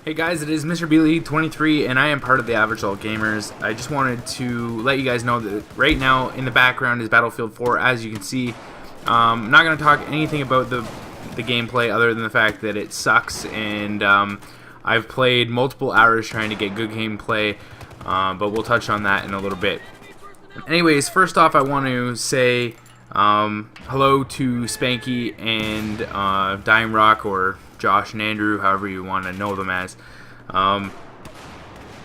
Hey guys, it is Mr. Beely23 and I am part of the AvgAdultGamers. I just wanted to let you guys know that right now in the background is Battlefield 4, as you can see. I'm not going to talk anything about the gameplay other than the fact that it sucks, and I've played multiple hours trying to get good gameplay, but we'll touch on that in a little bit. Anyways, first off I want to say hello to Spanky and Dying Rock, or Josh and Andrew, however you want to know them as.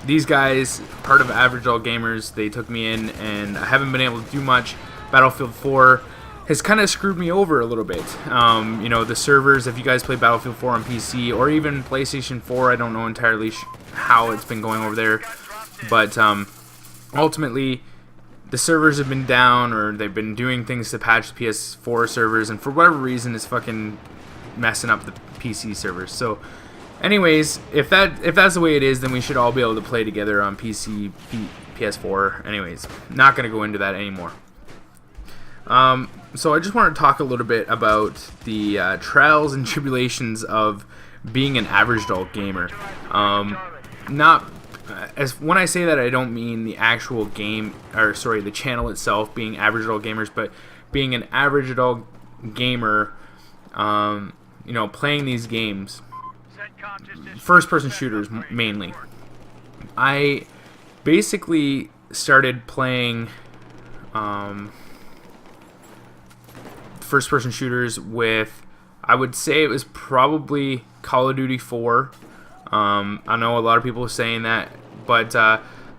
These guys, part of AvgAdultGamers, they took me in, and I haven't been able to do much. Battlefield 4 has kind of screwed me over a little bit. You know, the servers, if you guys play Battlefield 4 on PC, or even PlayStation 4, I don't know entirely how it's been going over there, but ultimately, the servers have been down, or they've been doing things to patch the PS4 servers, and for whatever reason, it's fucking messing up the PC servers. So anyways, if that's the way it is, then we should all be able to play together on PC, PS4. Anyways, not going to go into that anymore. So I just want to talk a little bit about the trials and tribulations of being an average adult gamer. When I say that, I don't mean the actual game, or sorry, the channel itself being Average Adult Gamers, but being an average adult gamer, you know, playing these games, first-person shooters mainly. I basically started playing first-person shooters with, I would say it was probably Call of Duty 4. I know a lot of people are saying that, but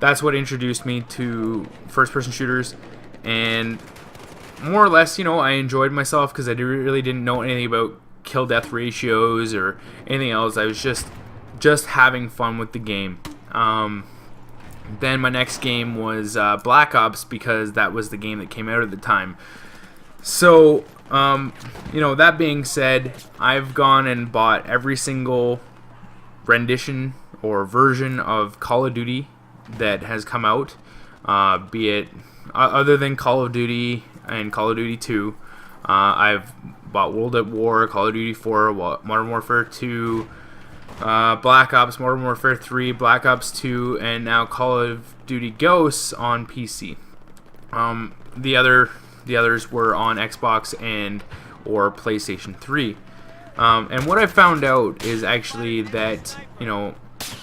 that's what introduced me to first-person shooters, and more or less, you know, I enjoyed myself because I really didn't know anything about kill-death ratios or anything else. I was just having fun with the game. Then my next game was Black Ops, because that was the game that came out at the time. So, you know, that being said, I've gone and bought every single rendition or version of Call of Duty that has come out, be it other than Call of Duty and Call of Duty 2. I've bought World at War, Call of Duty 4, Modern Warfare 2, Black Ops, Modern Warfare 3, Black Ops 2, and now Call of Duty Ghosts on PC. The others were on Xbox and or PlayStation 3. And what I found out is actually that, you know,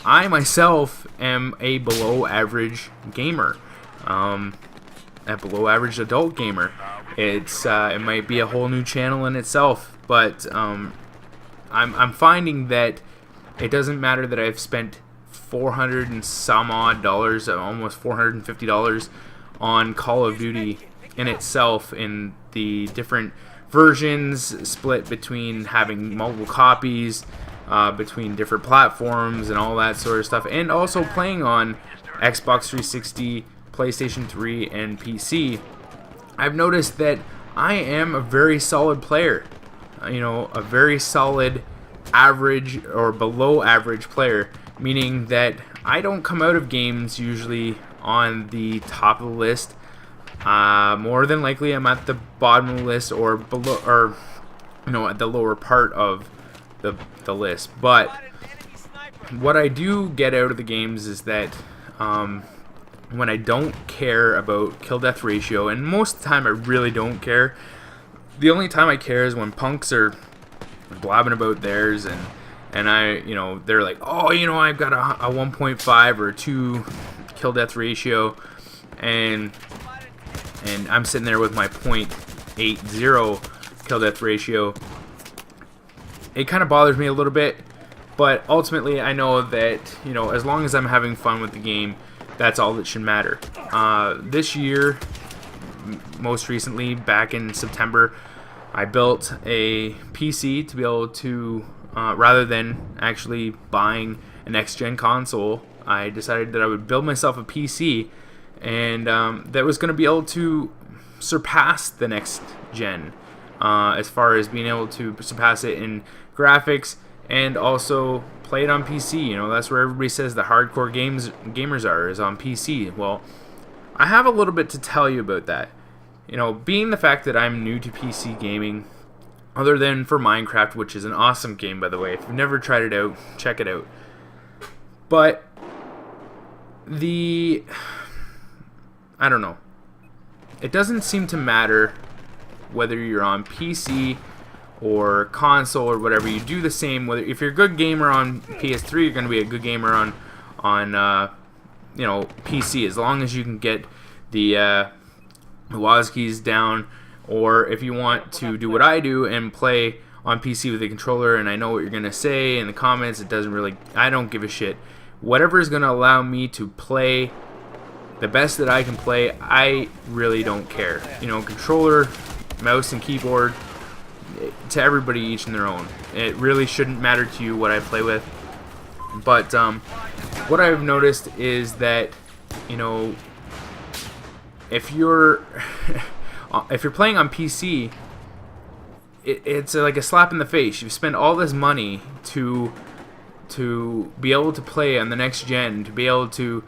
I myself am a below average gamer, a below average adult gamer. It might be a whole new channel in itself, but I'm finding that it doesn't matter that I've spent $400 and some odd dollars, almost $450 on Call of Duty in itself, in the different versions split between having multiple copies, between different platforms and all that sort of stuff, and also playing on Xbox 360, PlayStation 3, and PC. I've noticed that I am a very solid player, you know, a very solid average or below average player, meaning that I don't come out of games usually on the top of the list. More than likely I'm at the bottom of the list, or below, or you know, at the lower part of the list. But what I do get out of the games is that when I don't care about kill-death ratio, and most of the time I really don't care. The only time I care is when punks are blabbing about theirs, and I, you know, they're like, oh, you know, I've got a 1.5 or a 2 kill-death ratio, and I'm sitting there with my 0.80 kill-death ratio. It kind of bothers me a little bit, but ultimately I know that, you know, as long as I'm having fun with the game, that's all that should matter. This year, most recently, back in September, I built a PC to be able to, rather than actually buying a next-gen console, I decided that I would build myself a PC, and that was going to be able to surpass the next gen, as far as being able to surpass it in graphics and also play it on PC. You know, that's where everybody says the hardcore gamers are, is on PC. Well, I have a little bit to tell you about that. You know, being the fact that I'm new to PC gaming, other than for Minecraft, which is an awesome game, by the way. If you've never tried it out, check it out. But I don't know. It doesn't seem to matter whether you're on PC or console or whatever. You do the same. Whether if you're a good gamer on PS3, you're going to be a good gamer on PC, as long as you can get the WASD keys down. Or if you want to do what I do and play on PC with a controller, and I know what you're going to say in the comments, I don't give a shit. Whatever is going to allow me to play the best that I can play, I really don't care. Controller, mouse, and keyboard, to everybody each in their own. It really shouldn't matter to you what I play with. But what I've noticed is that, if you're playing on PC, it's like a slap in the face. You've spent all this money to be able to play on the next gen, to be able to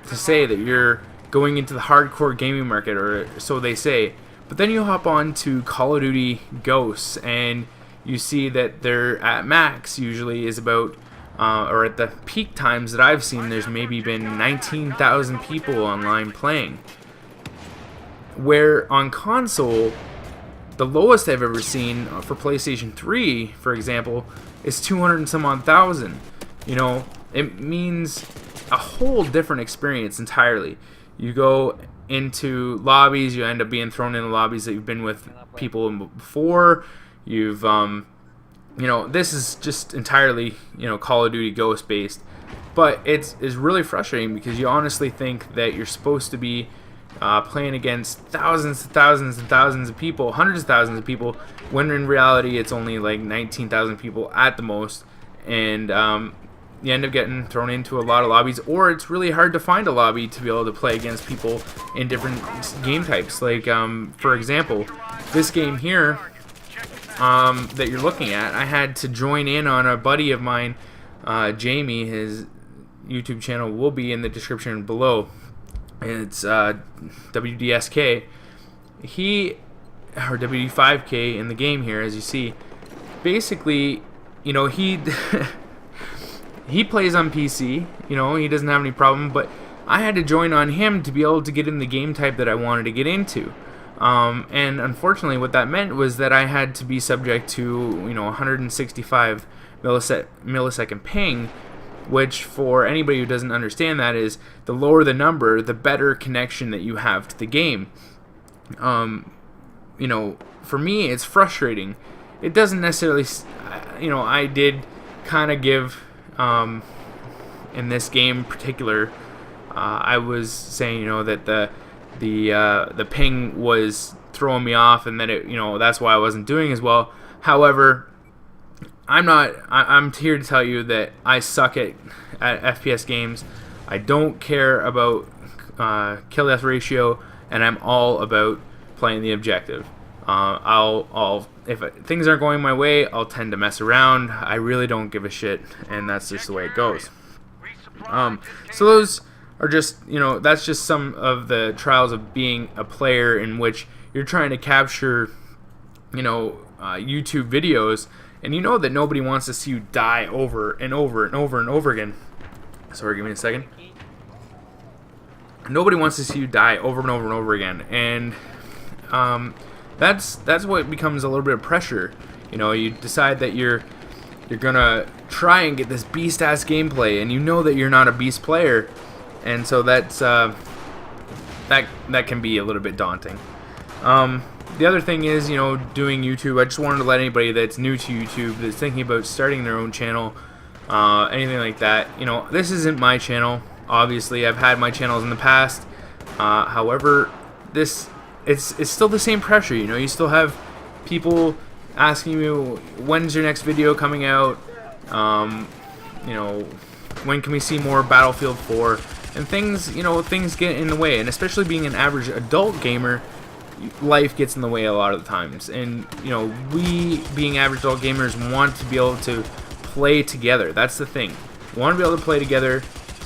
say that you're going into the hardcore gaming market, or so they say. But then you hop on to Call of Duty Ghosts, and you see that they're at max usually is about, or at the peak times that I've seen, there's maybe been 19,000 people online playing. Where on console, the lowest I've ever seen for PlayStation 3, for example, is 200 and some odd thousand. It means a whole different experience entirely. You go into lobbies, you end up being thrown into lobbies that you've been with people before. You've, this is just entirely, Call of Duty Ghost based. But it's really frustrating because you honestly think that you're supposed to be playing against thousands and thousands and thousands of people, hundreds of thousands of people, when in reality it's only like 19,000 people at the most, and you end up getting thrown into a lot of lobbies, or it's really hard to find a lobby to be able to play against people in different game types. Like, for example, this game here that you're looking at, I had to join in on a buddy of mine, Jamie. His YouTube channel will be in the description below. It's WDSK. Or WD5K in the game here, as you see. Basically, he he plays on PC. He doesn't have any problem. But I had to join on him to be able to get in the game type that I wanted to get into. And unfortunately, what that meant was that I had to be subject to 165 millisecond ping. Which, for anybody who doesn't understand that, is the lower the number, the better connection that you have to the game. For me, it's frustrating. It doesn't necessarily, I did kind of give, in this game in particular, I was saying, that the ping was throwing me off, and that that's why I wasn't doing as well. However, I'm here to tell you that I suck at FPS games. I don't care about kill death ratio, and I'm all about playing the objective. If things aren't going my way, I'll tend to mess around. I really don't give a shit, and that's just the way it goes. So those are just, that's just some of the trials of being a player, in which you're trying to capture, YouTube videos. And you know that nobody wants to see you die over and over and over and over again. Sorry, give me a second. Nobody wants to see you die over and over and over again. And that's what becomes a little bit of pressure. You decide that you're gonna try and get this beast-ass gameplay, and you know that you're not a beast player. And so that's that can be a little bit daunting. The other thing is, doing YouTube. I just wanted to let anybody that's new to YouTube, that's thinking about starting their own channel, anything like that, this isn't my channel. Obviously, I've had my channels in the past. However, it's still the same pressure. You still have people asking you, when's your next video coming out? When can we see more Battlefield 4? And things get in the way. And especially being an average adult gamer, life gets in the way a lot of the times. And we, being average adult gamers, want to be able to play together. That's the thing. We want to be able to play together,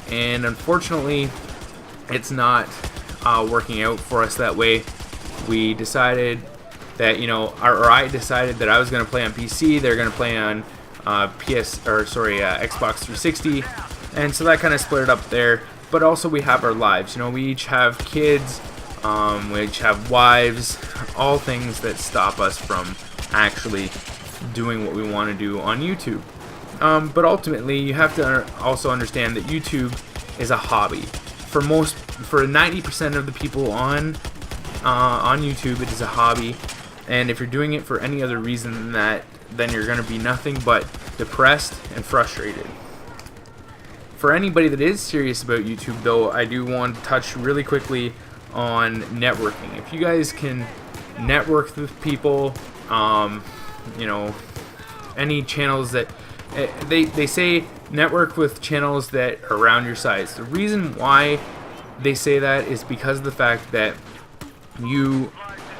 and unfortunately it's not working out for us that way. We decided that, or I decided that I was going to play on PC, they're going to play on Xbox 360, and so that kind of split it up there. But also we have our lives. You know, we each have kids, we each have wives, all things that stop us from actually doing what we want to do on YouTube. But ultimately, you have to also understand that YouTube is a hobby. For 90% of the people on YouTube, it is a hobby. And if you're doing it for any other reason than that, then you're going to be nothing but depressed and frustrated. For anybody that is serious about YouTube, though, I do want to touch really quickly on networking. If you guys can network with people, you know, any channels that they say network with channels that are around your size. The reason why they say that is because of the fact that you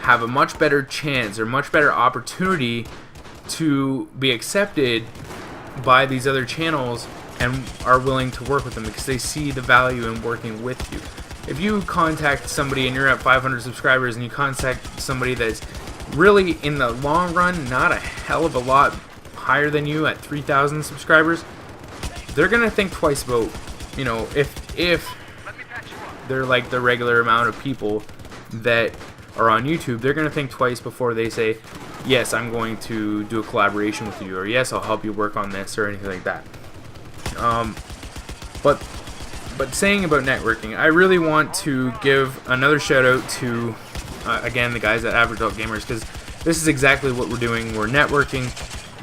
have a much better chance or much better opportunity to be accepted by these other channels and are willing to work with them because they see the value in working with you. If you contact somebody and you're at 500 subscribers and you contact somebody that's really in the long run not a hell of a lot higher than you at 3,000 subscribers, they're gonna think twice about, you know, if they're like the regular amount of people that are on YouTube, they're gonna think twice before they say, yes, I'm going to do a collaboration with you, or yes, I'll help you work on this, or anything like that. But saying about networking, I really want to give another shout out to again the guys at AvgAdultGamers, because this is exactly what we're doing. We're networking.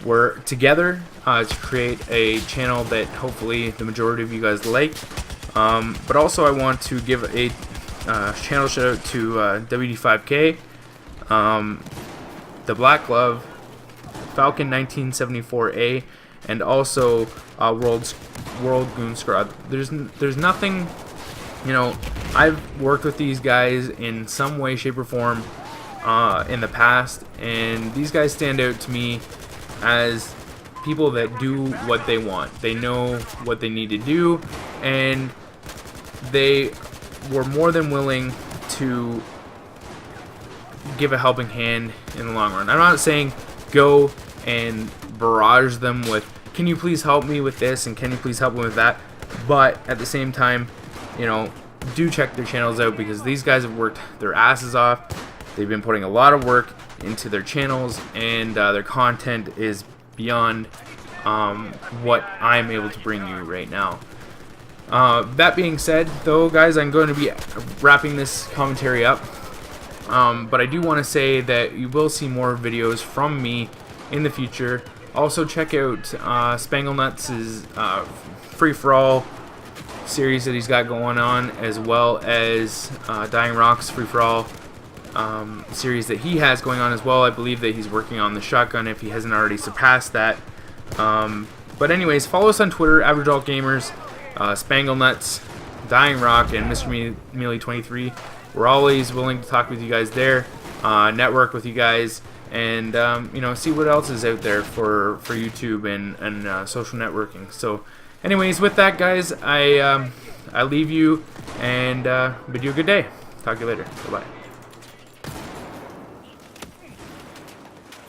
We're together to create a channel that hopefully the majority of you guys like. But also I want to give a channel shout out to WD5K, the Black Glove, Falcon 1974A, and also World Goon Squad. There's nothing, you know, I've worked with these guys in some way, shape, or form in the past, and these guys stand out to me as people that do what they want. They know what they need to do, and they were more than willing to give a helping hand in the long run. I'm not saying go and barrage them with, can you please help me with this and can you please help me with that, but at the same time, you know, do check their channels out, because these guys have worked their asses off. They've been putting a lot of work into their channels, and their content is beyond what I'm able to bring you right now. That being said, though, guys, I'm going to be wrapping this commentary up, but I do want to say that you will see more videos from me in the future. Also, check out SpangleNuts' free-for-all series that he's got going on, as well as Dying Rock's free-for-all series that he has going on as well. I believe that he's working on the shotgun, if he hasn't already surpassed that. But anyways, follow us on Twitter, AvgAdultGamers, SpangleNuts, Dying Rock, and Mr. Mealy23. We're always willing to talk with you guys there, network with you guys, and you know, see what else is out there for YouTube and social networking. So anyways, with that, guys, I leave you and bid you a good day. Talk to you later. Bye-bye.